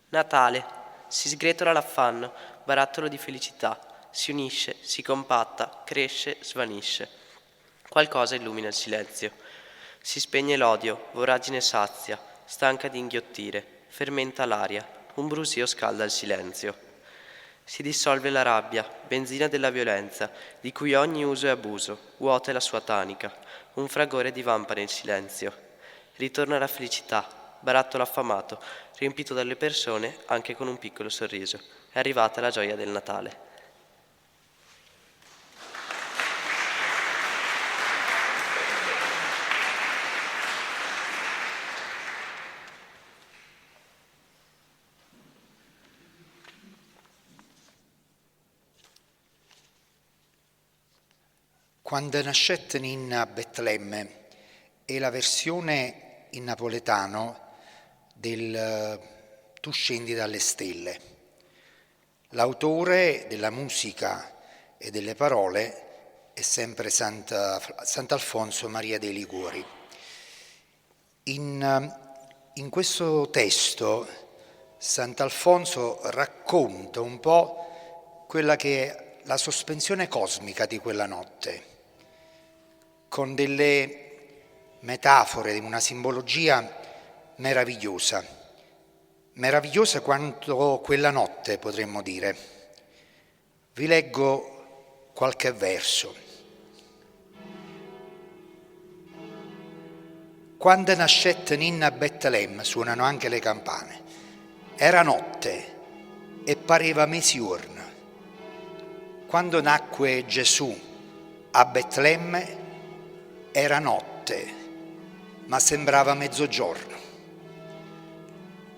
Natale, si sgretola l'affanno, barattolo di felicità, si unisce, si compatta, cresce, svanisce. Qualcosa illumina il silenzio. Si spegne l'odio, voragine sazia, stanca di inghiottire, fermenta l'aria, un brusio scalda il silenzio. Si dissolve la rabbia, benzina della violenza, di cui ogni uso e abuso, vuota è la sua tanica, un fragore divampa nel silenzio. Ritorna la felicità, barattolo affamato, riempito dalle persone anche con un piccolo sorriso. È arrivata la gioia del Natale. Quando nascette Ninna a Betlemme è la versione in napoletano del Tu scendi dalle stelle. L'autore della musica e delle parole è sempre Sant'Alfonso Maria dei Liguori. In questo testo Sant'Alfonso racconta un po' quella che è la sospensione cosmica di quella notte, con delle metafore, una simbologia meravigliosa quanto quella notte, potremmo dire. Vi leggo qualche verso. Quando nascette Ninna a Betlemme, suonano anche le campane, era notte e pareva mesiorno. Quando nacque Gesù a Betlemme era notte, ma sembrava mezzogiorno.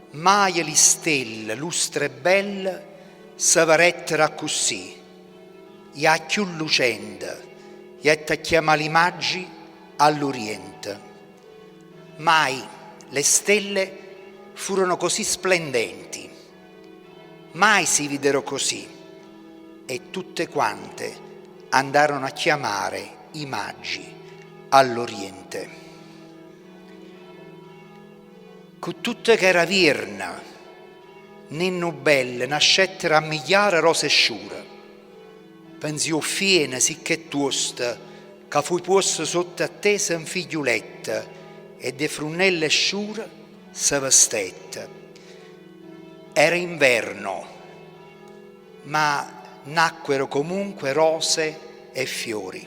Mai le stelle, lustre belle, s'avarettero così, e a più lucente, e a chiamare l'imagine all'Oriente. Mai le stelle furono così splendenti, mai si videro così, e tutte quante andarono a chiamare i magi all'Oriente. Con tutte che era virna, nenno belle, nascettero a migliare rose sciure. Pensio fiene, sicché tuosta, che fu posto sotto attesa un figliuletta, e de frunnelle sciure se vestette. Era inverno, ma nacquero comunque rose e fiori.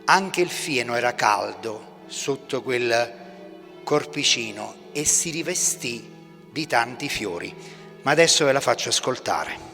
Anche il fieno era caldo sotto quel corpicino e si rivestì di tanti fiori. Ma adesso ve la faccio ascoltare.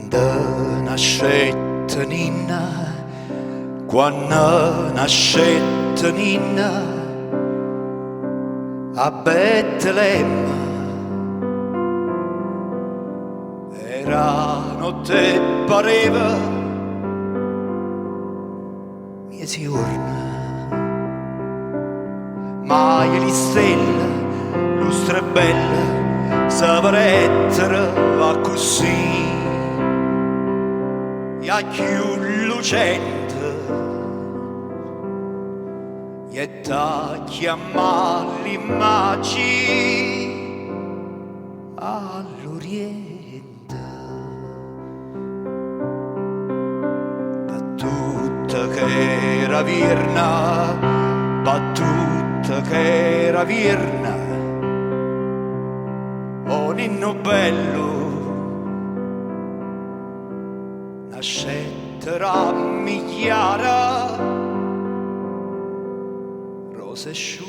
Quando nascette Ninna, quando nascette Ninna, a Betlemme, era notte pareva mezzogiorno, ma le stelle, lustre belle, s'aparettero a così, e a più lucente, e da chiamare l'immagine all'Oriente. Battuta che era virna, battuta che era virna, oh ninno bello, nascetterà migliara, rose sciure,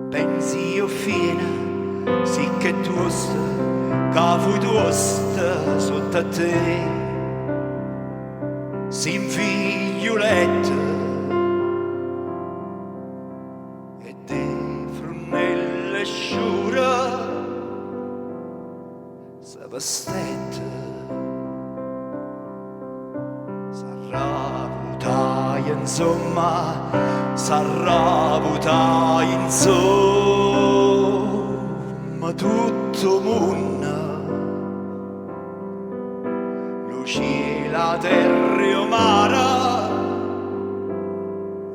pensi io fine, sì che tu sta, che fui tu sta sotto a te, sin figlioletta, e di frunelle sciure, se vestette, sarà vutai insomma, sarà vutai insomma, tutto mondo, luce la terra e mare,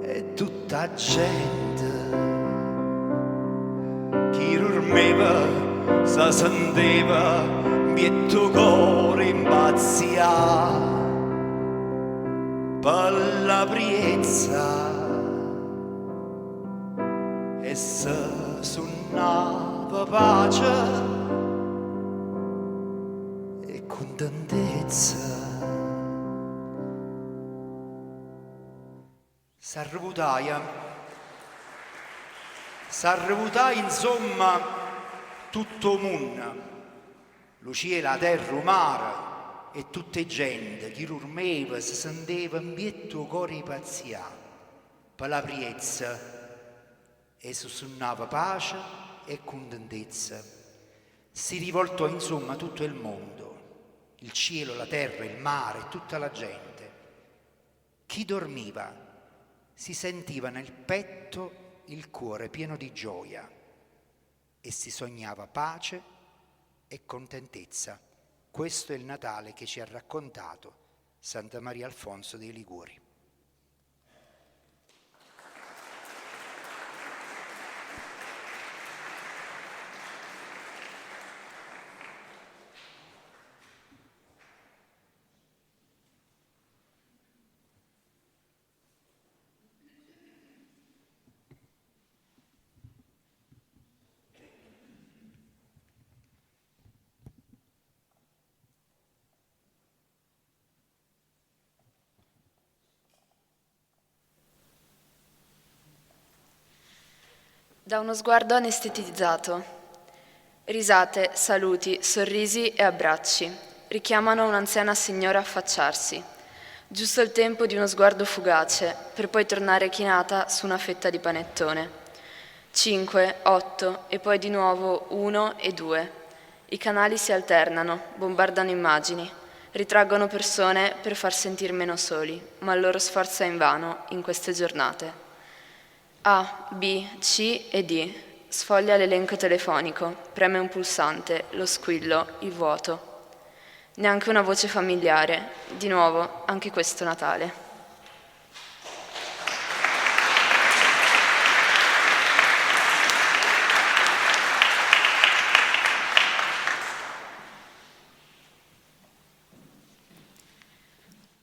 e tutta gente, chi dormeva, si sentiva, mietto cuore impazzia, per la priezza, e se suonava pace e contentezza. S'arrevutaia insomma tutto mondo, lucia la terra umana e tutte gente, chi dormeva si sentiva in pietto cuore pazzia, per la priezza, e sussurrava pace e contentezza. Si rivoltò insomma tutto il mondo, il cielo, la terra, il mare, tutta la gente. Chi dormiva si sentiva nel petto il cuore pieno di gioia e si sognava pace e contentezza. Questo è il Natale che ci ha raccontato Santa Maria Alfonso dei Liguori. Da uno sguardo anestetizzato. Risate, saluti, sorrisi e abbracci richiamano un'anziana signora a affacciarsi. Giusto il tempo di uno sguardo fugace, per poi tornare chinata su una fetta di panettone. 5, 8 e poi di nuovo 1 e 2. I canali si alternano, bombardano immagini, ritraggono persone per far sentire meno soli, ma il loro sforzo è invano in queste giornate. A, B, C e D. Sfoglia l'elenco telefonico, preme un pulsante, lo squillo, il vuoto. Neanche una voce familiare. Di nuovo, anche questo Natale.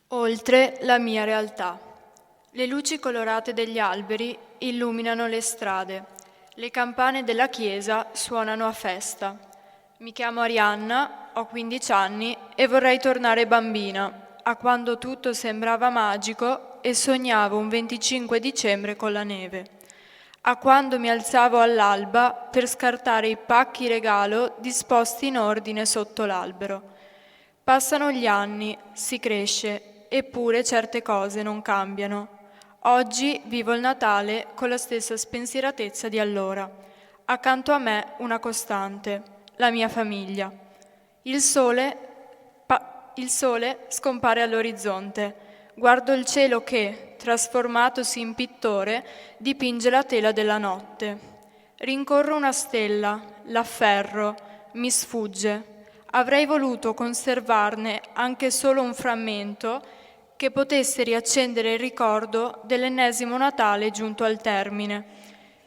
Oltre la mia realtà. Le luci colorate degli alberi illuminano le strade. Le campane della chiesa suonano a festa. Mi chiamo Arianna, ho 15 anni e vorrei tornare bambina, a quando tutto sembrava magico e sognavo un 25 dicembre con la neve. a quando mi alzavo all'alba per scartare i pacchi regalo disposti in ordine sotto l'albero. Passano gli anni, si cresce, eppure certe cose non cambiano. Oggi vivo il Natale con la stessa spensieratezza di allora. Accanto a me una costante, la mia famiglia. Il sole scompare all'orizzonte. Guardo il cielo che, trasformatosi in pittore, dipinge la tela della notte. Rincorro una stella, l'afferro, mi sfugge. Avrei voluto conservarne anche solo un frammento che potesse riaccendere il ricordo dell'ennesimo Natale giunto al termine.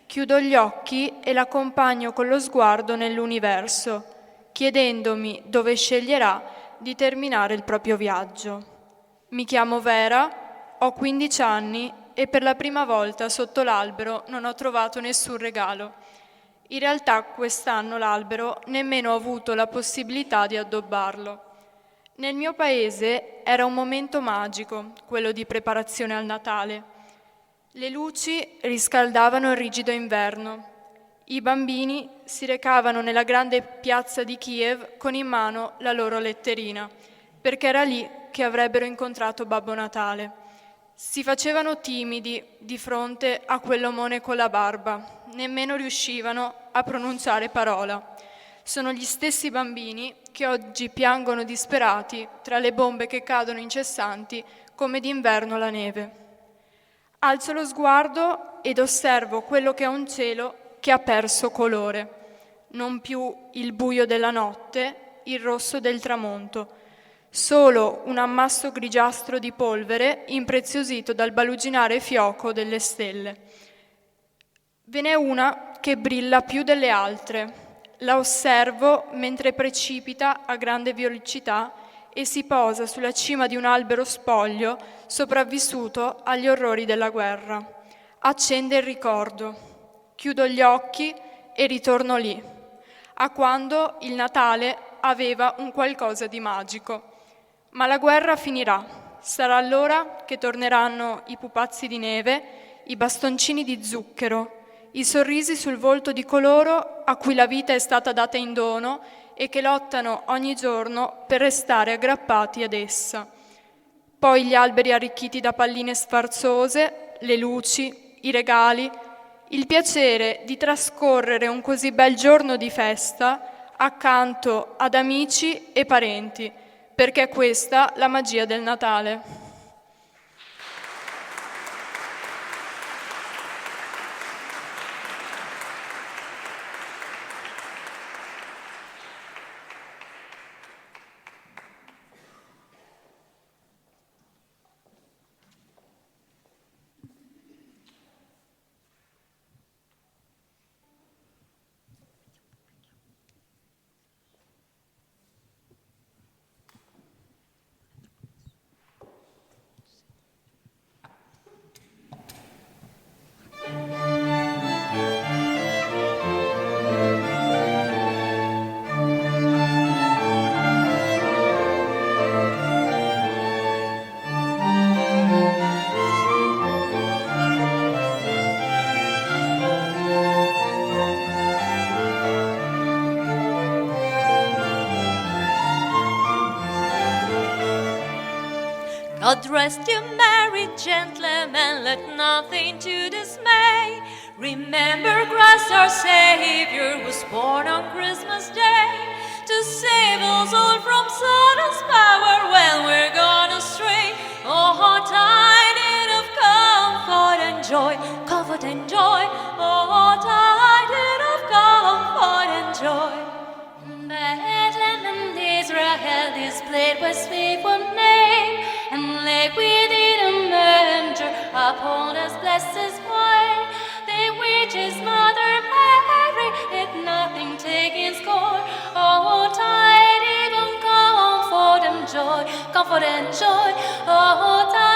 Chiudo gli occhi e l'accompagno con lo sguardo nell'universo, chiedendomi dove sceglierà di terminare il proprio viaggio. Mi chiamo Vera, ho 15 anni e per la prima volta sotto l'albero non ho trovato nessun regalo. In realtà quest'anno l'albero nemmeno ho avuto la possibilità di addobbarlo. Nel mio paese era un momento magico, quello di preparazione al Natale. Le luci riscaldavano il rigido inverno. I bambini si recavano nella grande piazza di Kiev con in mano la loro letterina, perché era lì che avrebbero incontrato Babbo Natale. Si facevano timidi di fronte a quell'omone con la barba, nemmeno riuscivano a pronunciare parola. Sono gli stessi bambini che oggi piangono disperati tra le bombe che cadono incessanti come d'inverno la neve. Alzo lo sguardo ed osservo quello che è un cielo che ha perso colore, non più il buio della notte, il rosso del tramonto, solo un ammasso grigiastro di polvere impreziosito dal baluginare fioco delle stelle. Ve n'è una che brilla più delle altre. La osservo mentre precipita a grande velocità e si posa sulla cima di un albero spoglio sopravvissuto agli orrori della guerra. Accende il ricordo. Chiudo gli occhi e ritorno lì, a quando il Natale aveva un qualcosa di magico. Ma la guerra finirà. Sarà allora che torneranno i pupazzi di neve, i bastoncini di zucchero, i sorrisi sul volto di coloro a cui la vita è stata data in dono e che lottano ogni giorno per restare aggrappati ad essa. Poi gli alberi arricchiti da palline sfarzose, le luci, i regali, il piacere di trascorrere un così bel giorno di festa accanto ad amici e parenti, perché è questa la magia del Natale. God rest you, merry gentlemen, let nothing to dismay. Remember Christ our Savior was born on Christmas Day to save us all from Satan's power when we're gone astray. Oh, tidings of comfort and joy, comfort and joy. Oh, tidings of comfort and joy. Bethlehem and Israel displayed was faithful name, and lay within a manger upon his blessed wine. The witch's mother Mary did nothing take in scorn. Oh, tidings of comfort and joy, comfort and joy. Oh, tidings